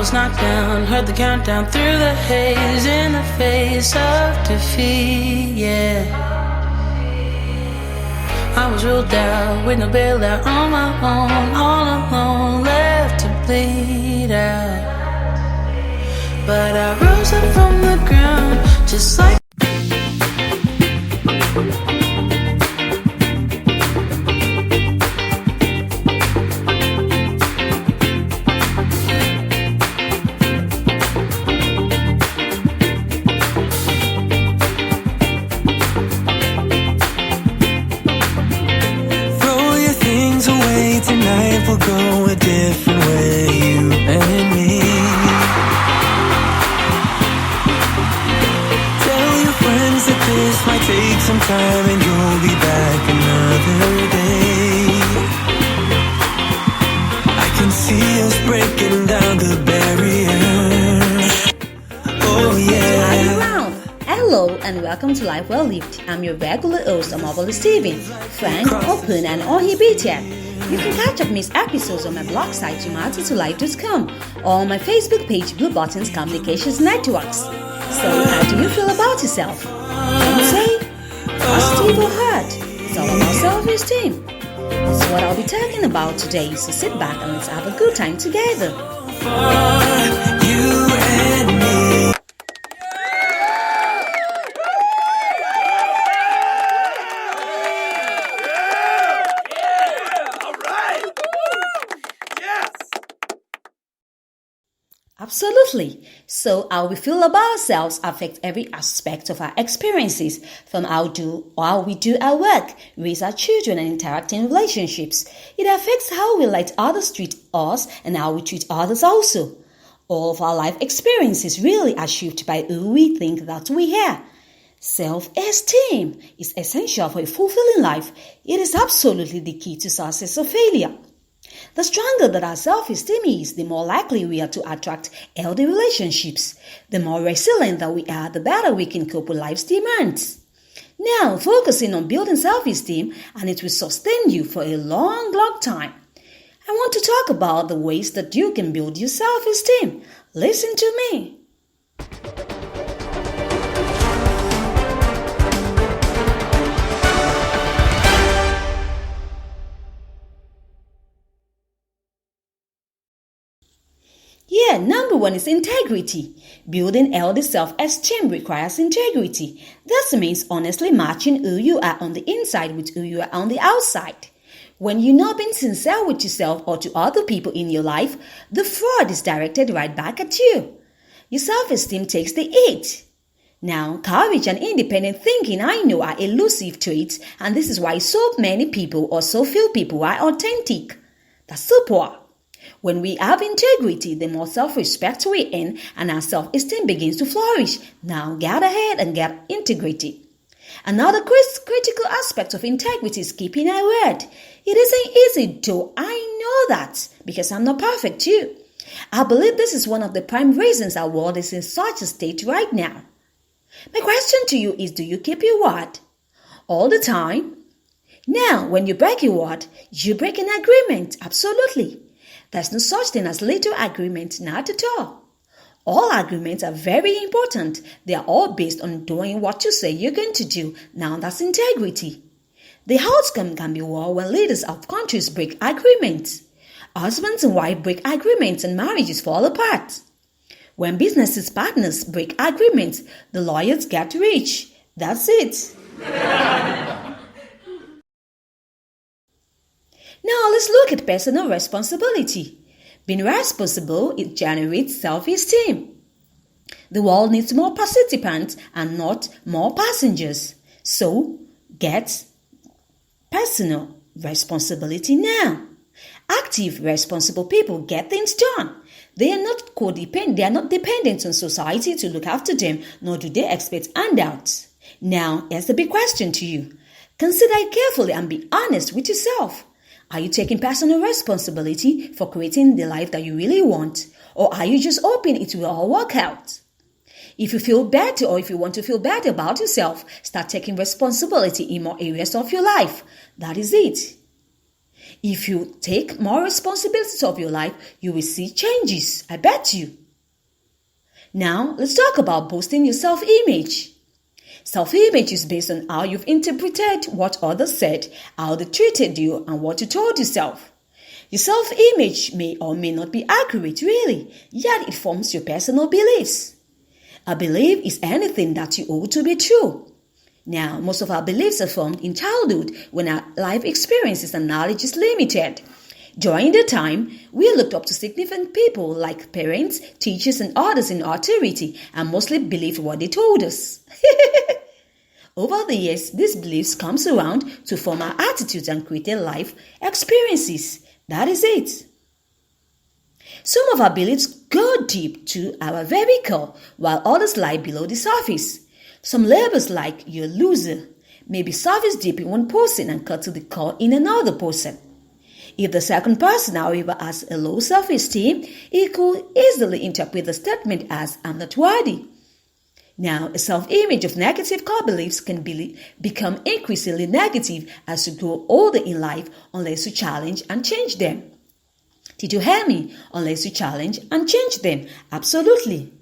was knocked down, heard the countdown through the haze, in the face of defeat, yeah. I was ruled out with no bailout, on my own, all alone, left to bleed out. But I rose up from the ground, just like tonight will go a different way, you and me. Tell your friends that this might take some time and you'll be back another day. I can see us breaking down the barriers. Oh yeah. Hello and welcome to Life Well Lived. I'm your regular host, Omobola Steven, frank, open and uninhibited. You can catch up missed episodes on my blog site, humanity2life.com, or on my Facebook page, Blue Buttons Communications Networks. So, how do you feel about yourself? Don't say positive or hurt. It's all about self-esteem. That's what I'll be talking about today, so sit back and let's have a good time together. You and me. Absolutely. So how we feel about ourselves affects every aspect of our experiences, from how we do our work, raise our children and interact in relationships. It affects how we let others treat us and how we treat others also. All of our life experiences really are shaped by who we think that we are. Self-esteem is essential for a fulfilling life. It is absolutely the key to success or failure. The stronger that our self-esteem is, the more likely we are to attract healthy relationships. The more resilient that we are, the better we can cope with life's demands. Now, focusing on building self-esteem, and it will sustain you for a long, long time. I want to talk about the ways that you can build your self-esteem. Listen to me. Yeah, number one is integrity. Building healthy self-esteem requires integrity. This means honestly matching who you are on the inside with who you are on the outside. When you're not being sincere with yourself or to other people in your life, the fraud is directed right back at you. Your self-esteem takes the hit. Now, courage and independent thinking, I know, are elusive traits, and this is why so many people or so few people are authentic. That's so poor. When we have integrity, the more self-respect we earn and our self-esteem begins to flourish. Now get ahead and get integrity. Another critical aspect of integrity is keeping our word. It isn't easy though, I know that, because I'm not perfect too. I believe this is one of the prime reasons our world is in such a state right now. My question to you is, do you keep your word? All the time? Now, when you break your word, you break an agreement, absolutely. There's no such thing as little agreement, not at all. All agreements are very important. They are all based on doing what you say you're going to do. Now that's integrity. The outcome can be war when leaders of countries break agreements. Husbands and wives break agreements and marriages fall apart. When business partners break agreements, the lawyers get rich. That's it. Now let's look at personal responsibility. Being responsible, it generates self-esteem. The world needs more participants and not more passengers. So get personal responsibility now. Active, responsible people get things done. They are not codependent. They are not dependent on society to look after them, nor do they expect handouts. Now, here's the big question to you. Consider it carefully and be honest with yourself. Are you taking personal responsibility for creating the life that you really want? Or are you just hoping it will all work out? If you feel better or if you want to feel better about yourself, start taking responsibility in more areas of your life. That is it. If you take more responsibilities of your life, you will see changes. I bet you. Now, let's talk about boosting your self-image. Self-image is based on how you've interpreted what others said, how they treated you, and what you told yourself. Your self-image may or may not be accurate, really, yet it forms your personal beliefs. A belief is anything that you hold to be true. Now, most of our beliefs are formed in childhood when our life experiences and knowledge is limited. During the time, we looked up to significant people like parents, teachers, and others in authority and mostly believed what they told us. Over the years, these beliefs come around to form our attitudes and create life experiences. That is it. Some of our beliefs go deep to our very core, while others lie below the surface. Some labels like you're a loser may be surface deep in one person and cut to the core in another person. If the second person, however, has a low self-esteem, he could easily interpret the statement as I'm not worthy. Now, a self-image of negative core beliefs can become increasingly negative as you grow older in life unless you challenge and change them. Did you hear me? Unless you challenge and change them. Absolutely.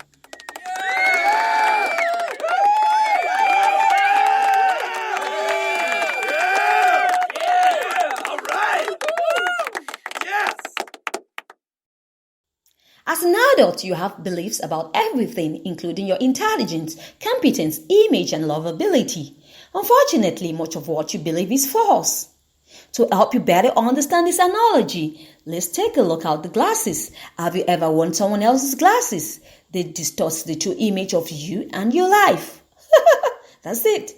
As an adult, you have beliefs about everything, including your intelligence, competence, image, and lovability. Unfortunately, much of what you believe is false. To help you better understand this analogy, let's take a look at the glasses. Have you ever worn someone else's glasses? They distort the true image of you and your life. That's it.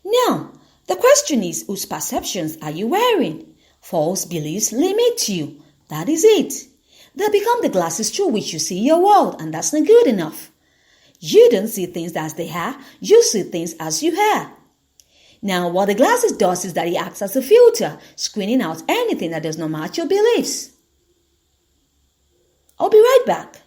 Now, the question is, whose perceptions are you wearing? False beliefs limit you. That is it. They become the glasses through which you see your world, and that's not good enough. You don't see things as they are, you see things as you are. Now, what the glasses does is that it acts as a filter, screening out anything that does not match your beliefs. I'll be right back.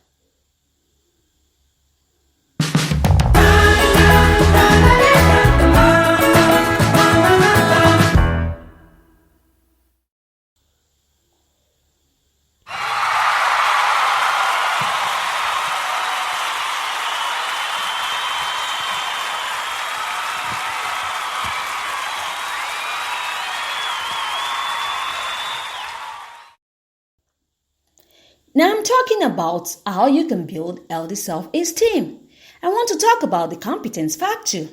Now I'm talking about how you can build healthy self-esteem. I want to talk about the competence factor.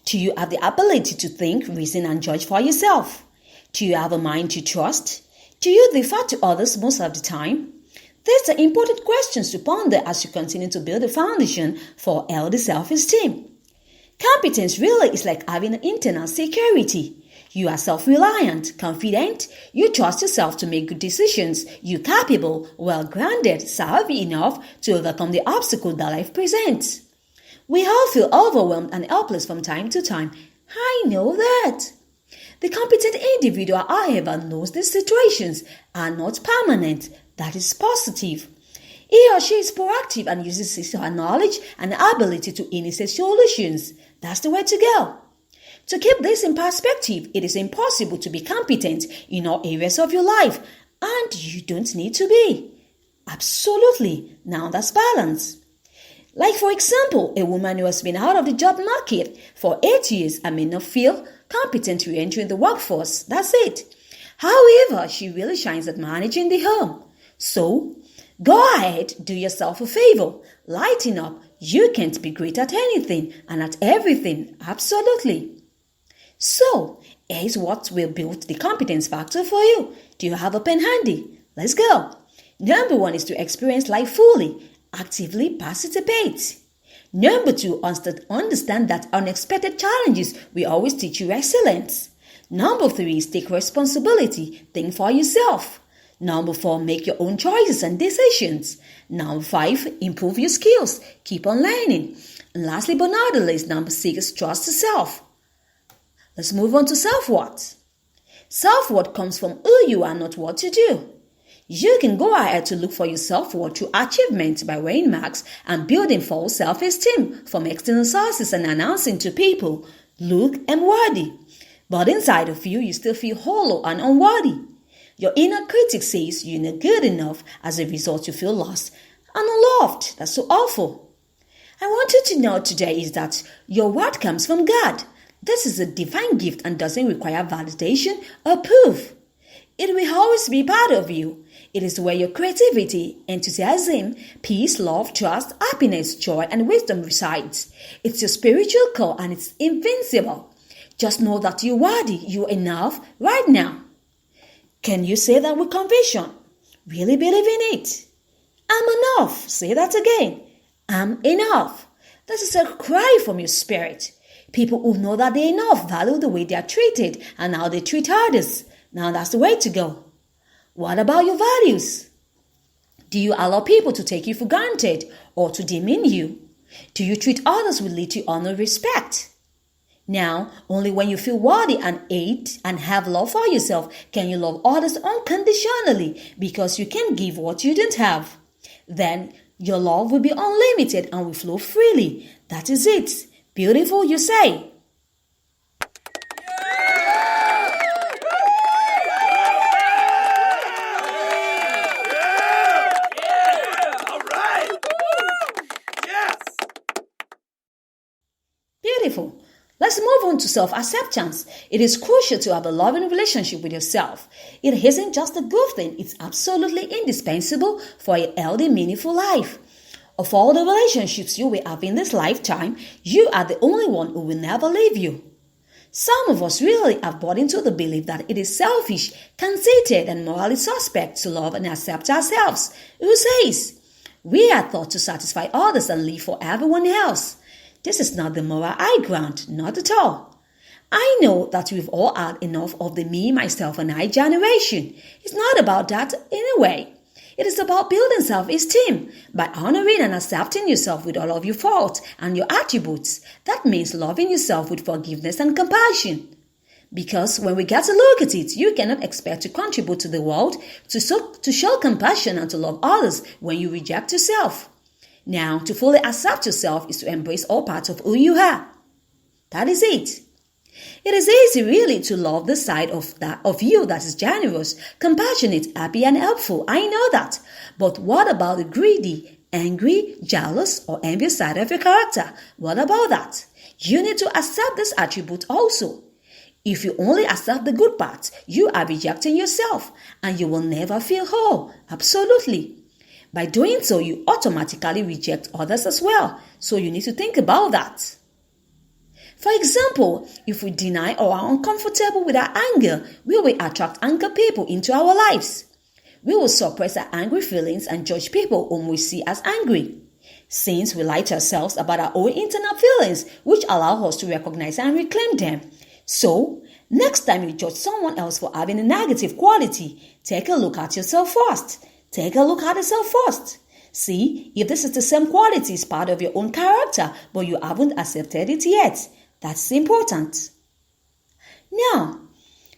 Do you have the ability to think, reason, and judge for yourself? Do you have a mind to trust? Do you defer to others most of the time? These are important questions to ponder as you continue to build a foundation for healthy self-esteem. Competence really is like having an internal security. You are self-reliant, confident, you trust yourself to make good decisions, you're capable, well-grounded, savvy enough to overcome the obstacles that life presents. We all feel overwhelmed and helpless from time to time. I know that. The competent individual, however, knows these situations are not permanent. That is positive. He or she is proactive and uses his or her knowledge and ability to initiate solutions. That's the way to go. To keep this in perspective, it is impossible to be competent in all areas of your life, and you don't need to be. Absolutely. Now that's balance. Like for example, a woman who has been out of the job market for 8 years and may not feel competent to enter the workforce. That's it. However, she really shines at managing the home. So, go ahead, do yourself a favor. Lighten up. You can't be great at anything and at everything. Absolutely. So, here's what will build the competence factor for you. Do you have a pen handy? Let's go. Number 1 is to experience life fully. Actively participate. Number 2, understand that unexpected challenges will always teach you resilience. Number 3 is take responsibility. Think for yourself. Number 4, make your own choices and decisions. Number 5, improve your skills. Keep on learning. And lastly but not the least, number 6, trust yourself. Let's move on to self-worth. Self-worth comes from who you are, not what you do. You can go ahead to look for your self-worth through achievements by weighing marks and building false self-esteem from external sources and announcing to people, look, I'm worthy. But inside of you, you still feel hollow and unworthy. Your inner critic says you're not good enough. As a result, you feel lost and unloved. That's so awful. I want you to know today is that your word comes from God. This is a divine gift and doesn't require validation or proof. It will always be part of you. It is where your creativity, enthusiasm, peace, love, trust, happiness, joy, and wisdom resides. It's your spiritual core and it's invincible. Just know that you're worthy, you're enough right now. Can you say that with conviction? Really believe in it? I'm enough. Say that again. I'm enough. This is a cry from your spirit. People who know that they're enough value the way they are treated and how they treat others. Now that's the way to go. What about your values? Do you allow people to take you for granted or to demean you? Do you treat others with little honor and respect? Now, only when you feel worthy and aid and have love for yourself can you love others unconditionally because you can give what you don't have. Then your love will be unlimited and will flow freely. That is it. Beautiful, you say. Beautiful. Let's move on to self-acceptance. It is crucial to have a loving relationship with yourself. It isn't just a good thing, it's absolutely indispensable for a healthy, meaningful life. Of all the relationships you will have in this lifetime, you are the only one who will never leave you. Some of us really have bought into the belief that it is selfish, conceited, and morally suspect to love and accept ourselves. Who says? We are thought to satisfy others and live for everyone else. This is not the moral high ground, not at all. I know that we've all had enough of the me, myself, and I generation. It's not about that in a way. It is about building self-esteem by honoring and accepting yourself with all of your faults and your attributes. That means loving yourself with forgiveness and compassion. Because when we get to look at it, you cannot expect to contribute to the world, to show compassion and to love others when you reject yourself. Now, to fully accept yourself is to embrace all parts of who you are. That is it. It is easy really to love the side of you that is generous, compassionate, happy, and helpful. I know that. But what about the greedy, angry, jealous, or envious side of your character? What about that? You need to accept this attribute also. If you only accept the good parts, you are rejecting yourself and you will never feel whole. Absolutely. By doing so, you automatically reject others as well. So you need to think about that. For example, if we deny or are uncomfortable with our anger, we will attract angry people into our lives. We will suppress our angry feelings and judge people whom we see as angry. Since we lie to ourselves about our own internal feelings, which allow us to recognize and reclaim them. So, next time you judge someone else for having a negative quality, take a look at yourself first. Take a look at yourself first. See if this is the same quality as part of your own character, but you haven't accepted it yet. That's important. Now,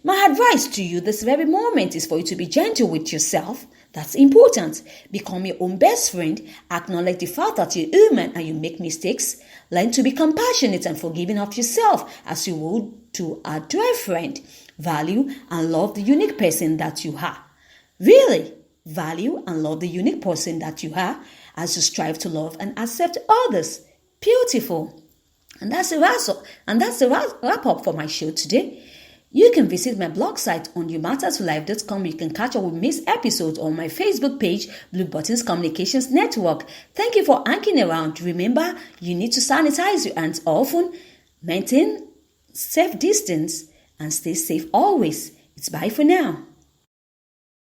my advice to you this very moment is for you to be gentle with yourself. That's important. Become your own best friend. Acknowledge the fact that you're human and you make mistakes. Learn to be compassionate and forgiving of yourself as you would to a dear friend. Value and love the unique person that you are. Really, value and love the unique person that you are as you strive to love and accept others. Beautiful. And that's a wrap up for my show today. You can visit my blog site on youmattertolife.com. You can catch up with missed episodes on my Facebook page, Blue Buttons Communications Network. Thank you for hanging around. Remember, you need to sanitize your hands often, maintain safe distance, and stay safe always. It's bye for now.